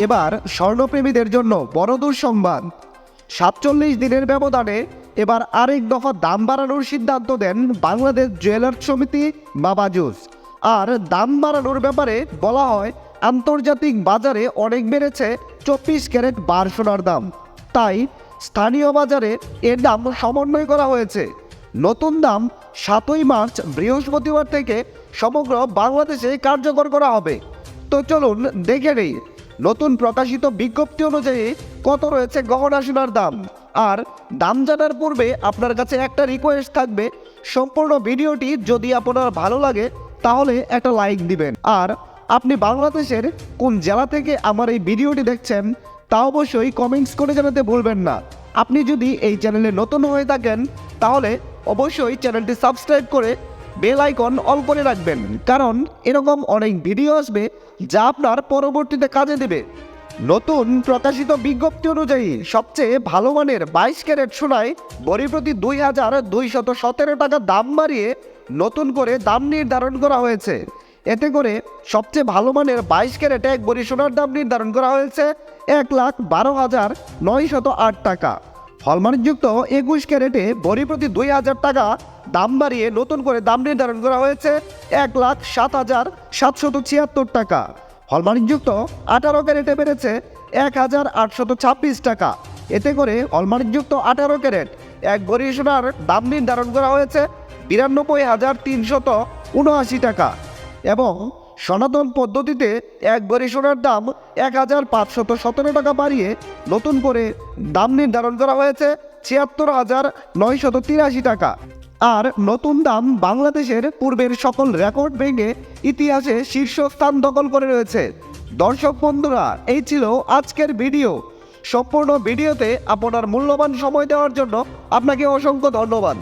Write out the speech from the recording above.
এবার স্বর্ণপ্রেমীদের জন্য বড় দুঃসংবাদ। ৪৭ দিনের ব্যবধানে এবার আরেক দফা দাম বাড়ানোর সিদ্ধান্ত দেন বাংলাদেশ জুয়েলার্স সমিতি বা বাজুস। আর দাম বাড়ানোর ব্যাপারে বলা হয়, আন্তর্জাতিক বাজারে অনেক বেড়েছে ২৪ ক্যারেট বার সোনার দাম, তাই স্থানীয় বাজারে এর দাম সমন্বয় করা হয়েছে। নতুন দাম ৭ই মার্চ বৃহস্পতিবার থেকে সমগ্র বাংলাদেশে কার্যকর করা হবে। তো চলুন দেখে নেই নতুন প্রকাশিত বিজ্ঞপ্তি অনুযায়ী কত রয়েছে গহনা সোনার দাম। আর দাম জানার পূর্বে আপনার কাছে একটা রিকোয়েস্ট থাকবে, সম্পূর্ণ ভিডিওটি যদি আপনার ভালো লাগে তাহলে একটা লাইক দিবেন। আর আপনি বাংলাদেশের কোন জেলা থেকে আমার এই ভিডিওটি দেখছেন তা অবশ্যই কমেন্টস করে জানাতে ভুলবেন না। আপনি যদি এই চ্যানেলে নতুন হয়ে থাকেন তাহলে অবশ্যই চ্যানেলটি সাবস্ক্রাইব করে বেল আইকন অল করে রাখবেন, কারণ এরকম অনেক ভিডিও আসবে যা আপনার পরবর্তীতে কাজে দেবে। নতুন প্রকাশিত বিজ্ঞপ্তি অনুযায়ী সবচেয়ে ভালো মানের ২২ ক্যারেট সোনায় ভরি প্রতি ২,২১৭ টাকা দাম বাড়িয়ে নতুন করে দাম নির্ধারণ করা হয়েছে। এতে করে সবচেয়ে ভালো মানের ২২ ক্যারেট এক ভরি সোনার দাম নির্ধারণ করা হয়েছে ১,১২,৯০৮ টাকা। হলমার্কযুক্ত ২১ ক্যারেটে ভরি প্রতি ২,০০০ টাকা দাম বাড়িয়ে নতুন করে দাম নির্ধারণ করা হয়েছে ১,০৭,৭৭৬ টাকা। হলমার্কযুক্ত ১৮ ক্যারেটে বেড়েছে ১,৮২৬ টাকা। এতে করে হলমার্কযুক্ত ১৮ ক্যারেট এক ভরি সোনার দাম নির্ধারণ করা হয়েছে ৯২,৩৭৯ টাকা। এবং সনাতন পদ্ধতিতে এক ভরি সোনার দাম ১,৫১৭ টাকা বাড়িয়ে নতুন করে দাম নির্ধারণ করা হয়েছে ৭৬,৯৮৩ টাকা। আর নতুন দাম বাংলাদেশের পূর্বের সকল রেকর্ড ভেঙে ইতিহাসে শীর্ষস্থান দখল করে রয়েছে। দর্শক বন্ধুরা, এই ছিল আজকের ভিডিও। সম্পূর্ণ ভিডিওতে আপনার মূল্যবান সময় দেওয়ার জন্য আপনাকে অসংখ্য ধন্যবাদ।